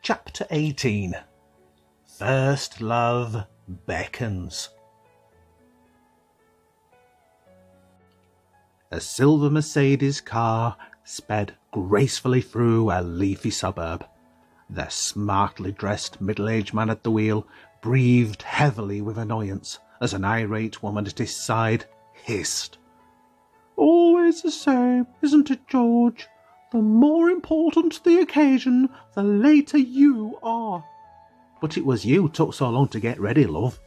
Chapter 18. First Love Beckons. A silver Mercedes car sped gracefully through a leafy suburb. The smartly dressed middle-aged man at the wheel breathed heavily with annoyance as an irate woman at his side hissed. "Always the same, isn't it, George? The more important the occasion, the later you are." "But it was you took so long to get ready, love."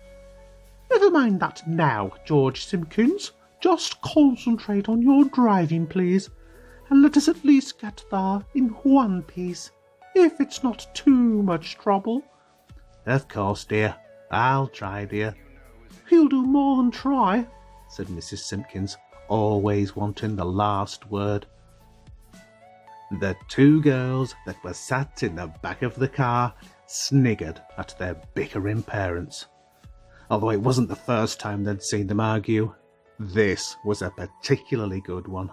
"Never mind that now, George Simpkins. Just concentrate on your driving, please, and let us at least get there in one piece, if it's not too much trouble." "Of course, dear. I'll try, dear." "He'll do more than try," said Mrs. Simpkins, always wanting the last word. The two girls that were sat in the back of the car sniggered at their bickering parents. Although it wasn't the first time they'd seen them argue, this was a particularly good one.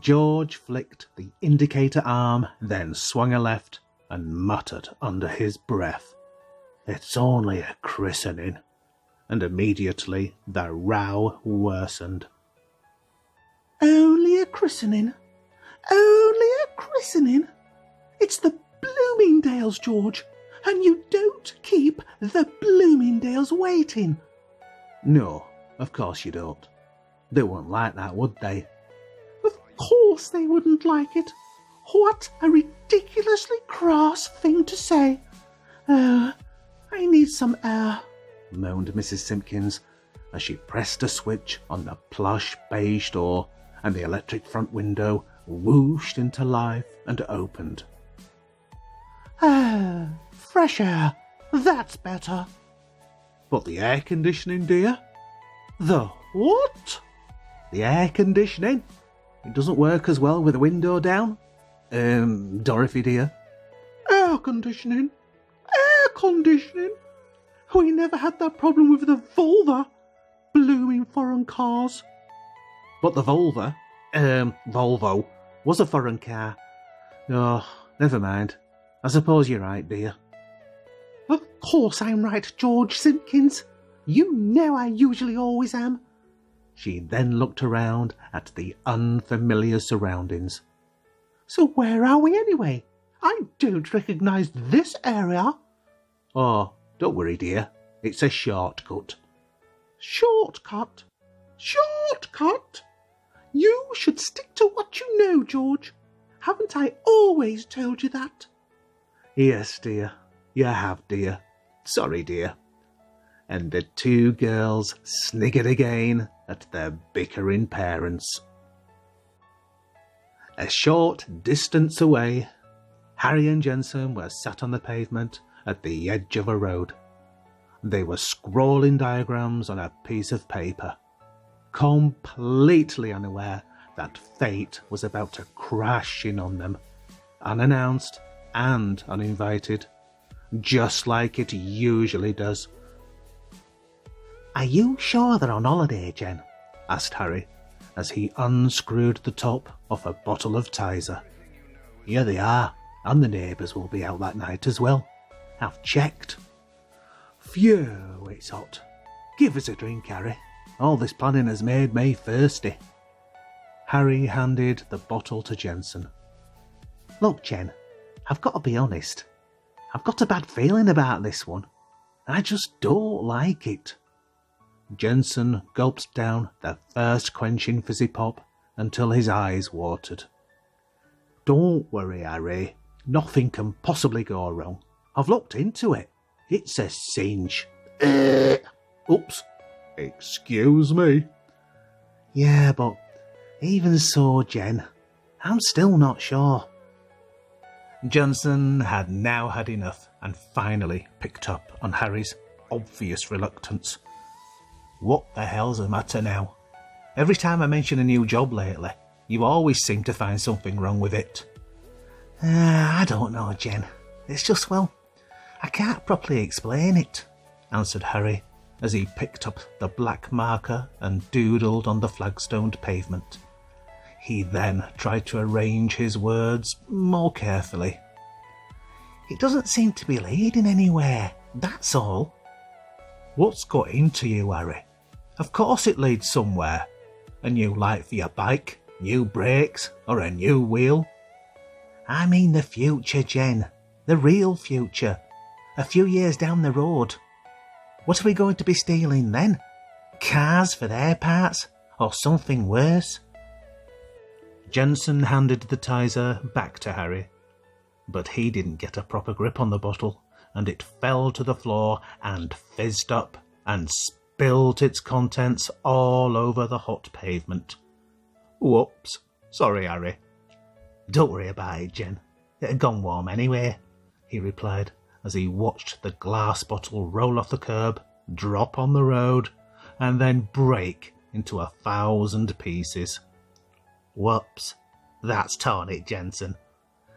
George flicked the indicator arm, then swung a left and muttered under his breath, "It's only a christening," and immediately the row worsened. "Only a christening? Only a christening? It's the Bloomingdales, George, and you don't keep the Bloomingdales waiting." "No, of course you don't. They wouldn't like that, would they?" "Of course they wouldn't like it. What a ridiculously crass thing to say. Oh, I need some air," moaned Mrs. Simpkins as she pressed a switch on the plush beige door and the electric front window whooshed into life and opened. "Ah, fresh air. That's better." "But the air conditioning, dear?" "The what?" "The air conditioning. It doesn't work as well with the window down. Dorothy, dear." "Air conditioning? Air conditioning? We never had that problem with the Volvo. Blooming foreign cars." "But the Volvo, was a foreign car. Oh, never mind. I suppose you're right, dear." "Of course I'm right, George Simpkins. You know I usually always am." She then looked around at the unfamiliar surroundings. "So where are we anyway? I don't recognise this area." "Oh, don't worry, dear. It's a shortcut." "Shortcut? Shortcut? You should stick to what you know, George. Haven't I always told you that?" "Yes, dear. You have, dear. Sorry, dear." And the two girls sniggered again at their bickering parents. A short distance away, Harry and Jensen were sat on the pavement at the edge of a road. They were scrawling diagrams on a piece of paper, completely unaware that fate was about to crash in on them, unannounced and uninvited, just like it usually does. "Are you sure they're on holiday, Jen?" asked Harry, as he unscrewed the top off a bottle of Tizer. "Yeah, they are, and the neighbours will be out that night as well. I've checked." "Phew, it's hot. Give us a drink, Harry. All this planning has made me thirsty." Harry handed the bottle to Jensen. "Look, Jen, I've got to be honest. I've got a bad feeling about this one. I just don't like it." Jensen gulped down the first quenching fizzy pop until his eyes watered. "Don't worry, Harry. Nothing can possibly go wrong. I've looked into it. It's a cinch." Oops. Excuse me. "Yeah, but even so, Jen, I'm still not sure." Jensen had now had enough and finally picked up on Harry's obvious reluctance. "What the hell's the matter now? Every time I mention a new job lately, you always seem to find something wrong with it." "I don't know, Jen. It's just, well, I can't properly explain it," answered Harry as he picked up the black marker and doodled on the flagstoned pavement. He then tried to arrange his words more carefully. It doesn't seem to be leading anywhere, that's all." "What's got into you, Harry? Of course it leads somewhere. A new light for your bike, new brakes, or a new wheel." "I mean the future, Jen. The real future. A few years down the road. What are we going to be stealing then? Cars for their parts, or something worse?" Jensen handed the Tizer back to Harry, but he didn't get a proper grip on the bottle, and it fell to the floor and fizzed up and spilled its contents all over the hot pavement. "Whoops, sorry, Harry." "Don't worry about it, Jen. It had gone warm anyway," he replied as he watched the glass bottle roll off the curb, drop on the road, and then break into 1,000 pieces. "Whoops, that's torn it, Jensen."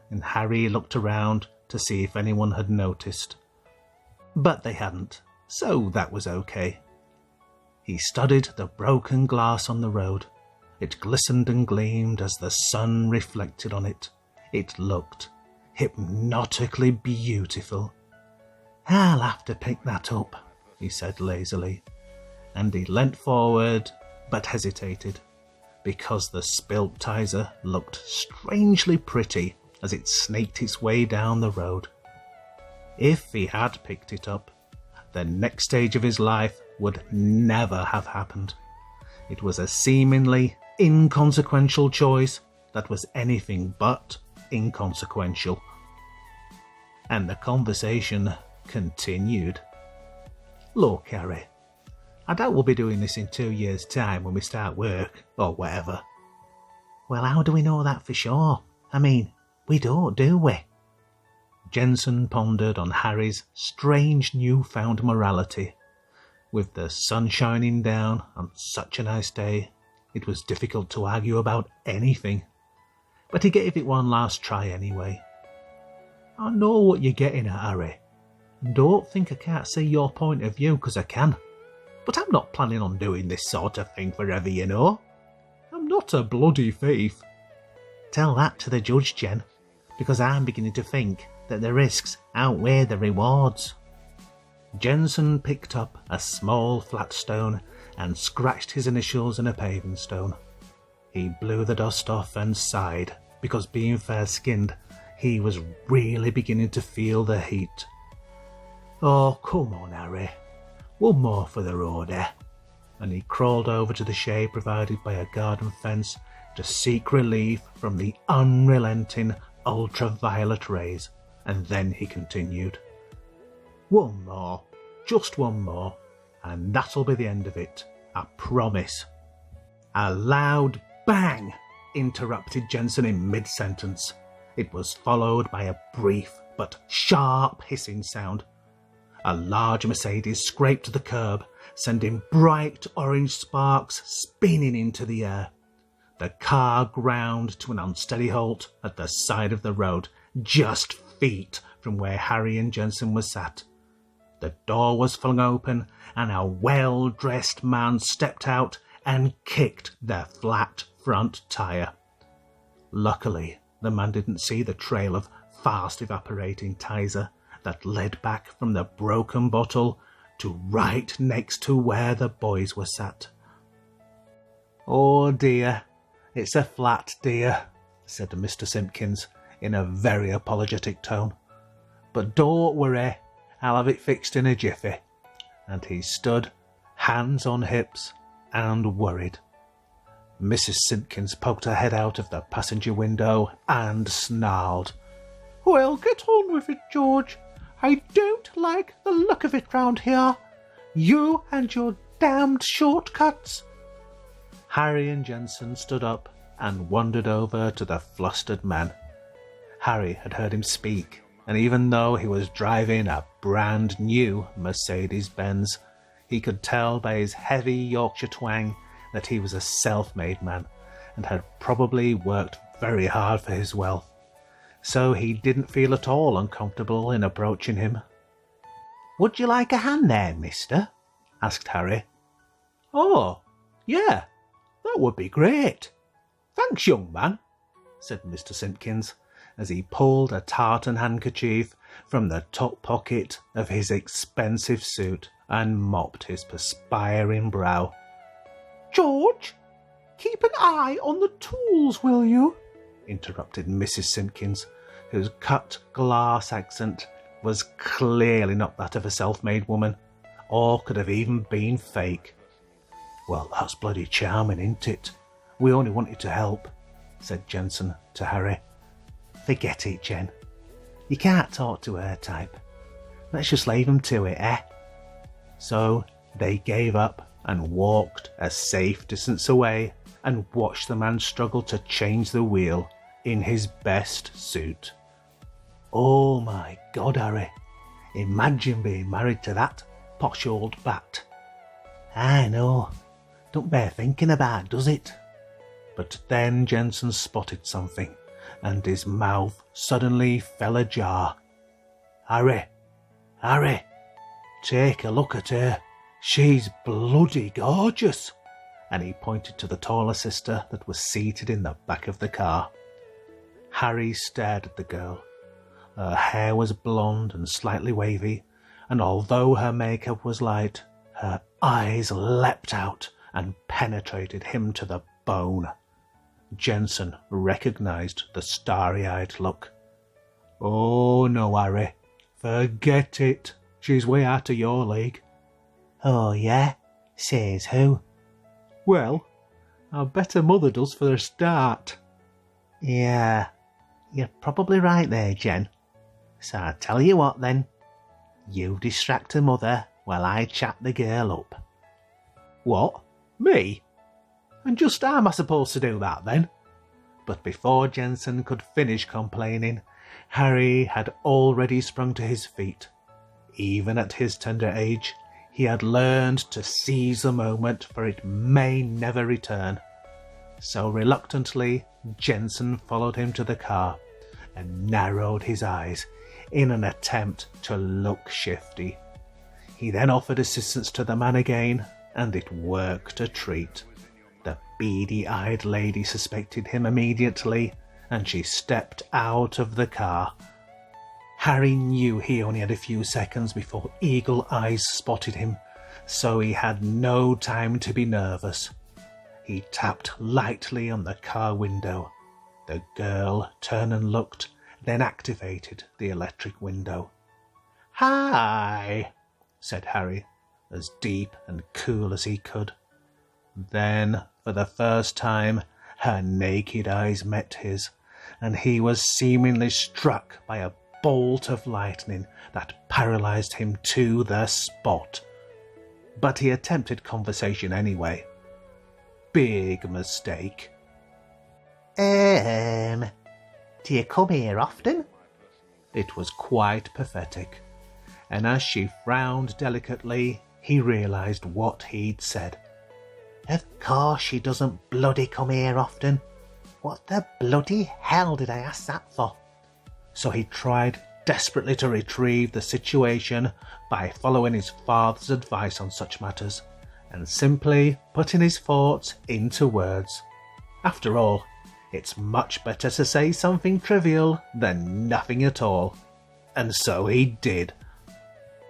And Harry looked around to see if anyone had noticed. But they hadn't, so that was okay. He studied the broken glass on the road. It glistened and gleamed as the sun reflected on it. It looked hypnotically beautiful. "I'll have to pick that up," he said lazily, and he leant forward but hesitated, because the spilt Tizer looked strangely pretty as it snaked its way down the road. If he had picked it up, the next stage of his life would never have happened. It was a seemingly inconsequential choice that was anything but inconsequential. And the conversation continued. "Look, Harry, I doubt we'll be doing this in 2 years' time when we start work, or whatever." "Well, how do we know that for sure? I mean, we don't, do we?" Jensen pondered on Harry's strange newfound morality. With the sun shining down on such a nice day, it was difficult to argue about anything. But he gave it one last try anyway. "I know what you're getting at, Harry. Don't think I can't see your point of view, 'cause I can. But I'm not planning on doing this sort of thing forever, you know. I'm not a bloody thief." "Tell that to the judge, Jen, because I'm beginning to think that the risks outweigh the rewards." Jensen picked up a small flat stone and scratched his initials in a paving stone. He blew the dust off and sighed, because being fair-skinned, he was really beginning to feel the heat. "Oh, come on, Harry. One more for the road, eh?" And he crawled over to the shade provided by a garden fence to seek relief from the unrelenting ultraviolet rays, and then he continued. "One more, just one more, and that'll be the end of it, I promise." A loud bang interrupted Jensen in mid-sentence. It was followed by a brief but sharp hissing sound. A large Mercedes scraped the curb, sending bright orange sparks spinning into the air. The car ground to an unsteady halt at the side of the road, just feet from where Harry and Jensen were sat. The door was flung open, and a well-dressed man stepped out and kicked their flat front tyre. Luckily, the man didn't see the trail of fast-evaporating Tizer that led back from the broken bottle to right next to where the boys were sat. "Oh dear, it's a flat, dear," said Mr. Simpkins in a very apologetic tone. "But don't worry, I'll have it fixed in a jiffy." And he stood, hands on hips, and worried. Mrs. Simpkins poked her head out of the passenger window and snarled. "Well, get on with it, George. I don't like the look of it round here. You and your damned shortcuts." Harry and Jensen stood up and wandered over to the flustered man. Harry had heard him speak, and even though he was driving a brand new Mercedes-Benz, he could tell by his heavy Yorkshire twang that he was a self-made man and had probably worked very hard for his wealth. So he didn't feel at all uncomfortable in approaching him. "Would you like a hand there, mister?" asked Harry. "Oh, yeah, that would be great. Thanks, young man," said Mr. Simpkins, as he pulled a tartan handkerchief from the top pocket of his expensive suit and mopped his perspiring brow. "George, keep an eye on the tools, will you?" interrupted Mrs. Simpkins, whose cut glass accent was clearly not that of a self-made woman, or could have even been fake. "Well, that's bloody charming, ain't it? We only wanted to help," said Jensen to Harry. Forget it, Jen. You can't talk to her type. Let's just leave them to it, eh? So they gave up and walked a safe distance away and watched the man struggle to change the wheel in his best suit. Oh my God, Harry. Imagine being married to that posh old bat. I know. Don't bear thinking about, does it? But then Jensen spotted something, and his mouth suddenly fell ajar. Harry, take a look at her. She's bloody gorgeous. And he pointed to the taller sister that was seated in the back of the car. Harry stared at the girl. Her hair was blonde and slightly wavy, and although her makeup was light, her eyes leapt out and penetrated him to the bone. Jensen recognized the starry-eyed look. "Oh no, Harry. Forget it. She's way out of your league." "Oh yeah? Says who?" "Well, I bet her mother does for a start." "Yeah, you're probably right there, Jen. So I'll tell you what then. You distract her mother while I chat the girl up." "What? Me? And just how am I supposed to do that then?" But before Jensen could finish complaining, Harry had already sprung to his feet. Even at his tender age, he had learned to seize the moment, for it may never return. So reluctantly, Jensen followed him to the car and narrowed his eyes in an attempt to look shifty. He then offered assistance to the man again, and it worked a treat. The beady-eyed lady suspected him immediately, and she stepped out of the car. Harry knew he only had a few seconds before eagle eyes spotted him, so he had no time to be nervous. He tapped lightly on the car window. The girl turned and looked, then activated the electric window. "Hi," said Harry, as deep and cool as he could. Then, for the first time, her naked eyes met his, and he was seemingly struck by a bolt of lightning that paralyzed him to the spot. But he attempted conversation anyway. Big mistake. Do you come here often?" It was quite pathetic, and as she frowned delicately, he realised what he'd said. "Of course she doesn't bloody come here often. What the bloody hell did I ask that for?" So he tried desperately to retrieve the situation by following his father's advice on such matters, and simply putting his thoughts into words. After all, it's much better to say something trivial than nothing at all. And so he did.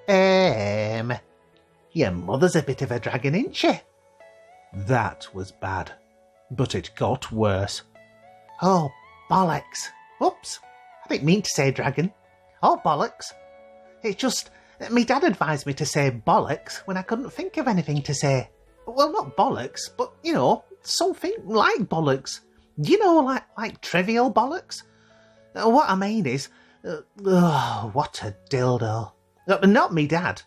Your mother's a bit of a dragon, ain't she?" That was bad, but it got worse. "Oh, bollocks. Oops, I didn't mean to say dragon. Oh, bollocks. It's just, me dad advised me to say bollocks when I couldn't think of anything to say. Well, not bollocks, but, you know, something like bollocks. You know, like trivial bollocks. What I mean is, what a dildo. Not me dad.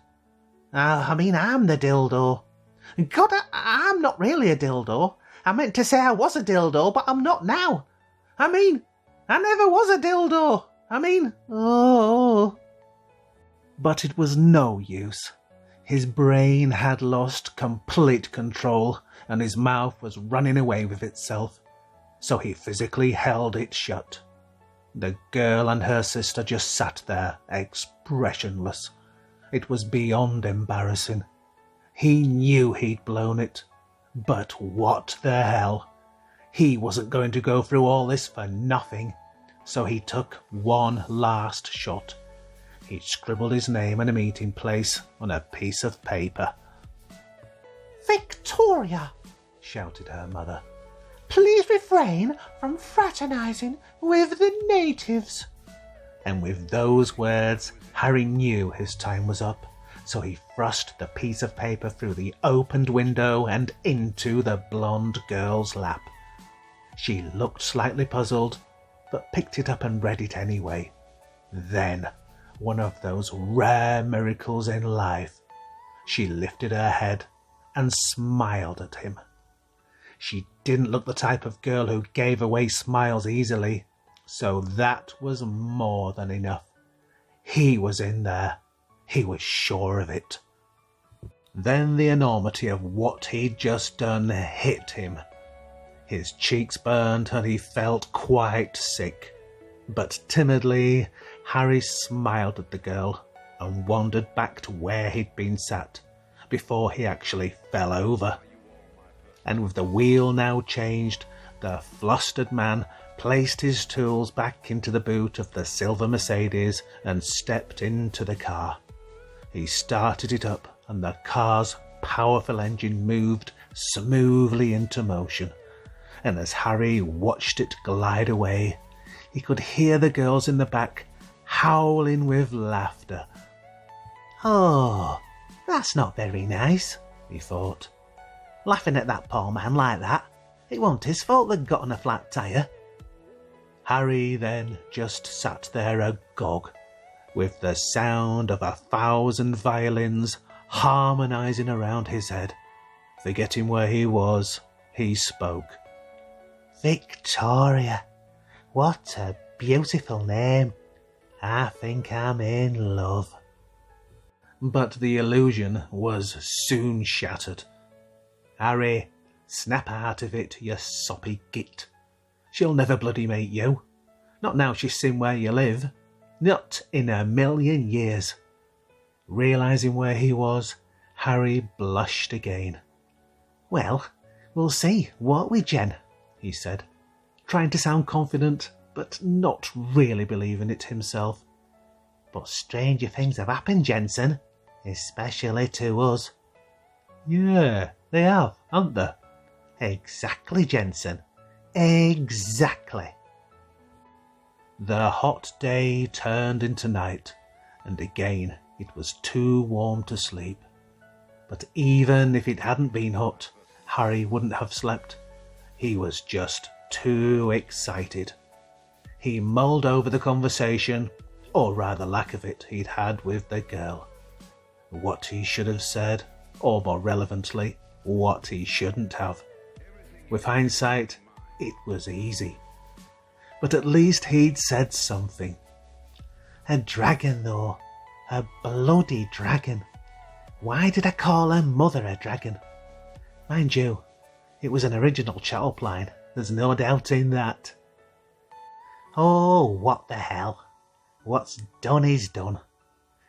I mean, I'm the dildo. God, I'm not really a dildo. I meant to say I was a dildo, but I'm not now. I mean, I never was a dildo. I mean, oh. But it was no use. His brain had lost complete control, and his mouth was running away with itself. So he physically held it shut. The girl and her sister just sat there, expressionless. It was beyond embarrassing. He knew he'd blown it. But what the hell? He wasn't going to go through all this for nothing. So he took one last shot. He'd scribbled his name and a meeting place on a piece of paper. "Victoria," shouted her mother. "please refrain from fraternising with the natives." And with those words, Harry knew his time was up, so he thrust the piece of paper through the opened window and into the blonde girl's lap. She looked slightly puzzled, but picked it up and read it anyway. Then, one of those rare miracles in life, she lifted her head and smiled at him. She didn't look the type of girl who gave away smiles easily, so that was more than enough. He was in there. He was sure of it. Then the enormity of what he'd just done hit him. His cheeks burned and he felt quite sick. But timidly, Harry smiled at the girl and wandered back to where he'd been sat before he actually fell over. And with the wheel now changed, the flustered man placed his tools back into the boot of the silver Mercedes and stepped into the car. He started it up and the car's powerful engine moved smoothly into motion. And as Harry watched it glide away, he could hear the girls in the back howling with laughter. "Oh, that's not very nice," he thought. "Laughing at that poor man like that. It wasn't his fault they'd got on a flat tyre." Harry then just sat there agog, with the sound of 1,000 violins harmonising around his head. Forgetting where he was, he spoke. "Victoria, what a beautiful name. I think I'm in love." But the illusion was soon shattered. "Harry, snap out of it, you soppy git. She'll never bloody mate you. Not now she's seen where you live. Not in a million years." Realising where he was, Harry blushed again. "Well, we'll see, won't we, Jen?" he said, trying to sound confident, but not really believing it himself. "But stranger things have happened, Jensen, especially to us." "Yeah, they have, haven't they?" "Exactly, Jensen. Exactly." The hot day turned into night, and again it was too warm to sleep. But even if it hadn't been hot, Harry wouldn't have slept. He was just too excited. He mulled over the conversation, or rather lack of it, he'd had with the girl. What he should have said, or more relevantly, what he shouldn't have. With hindsight, it was easy. But at least he'd said something. A dragon, though. A bloody dragon. Why did I call her mother a dragon? Mind you, it was an original chat-up line. There's no doubt in that. Oh, what the hell. What's done is done.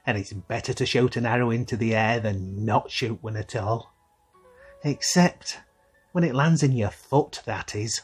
And it's better to shoot an arrow into the air than not shoot one at all. Except when it lands in your foot, that is.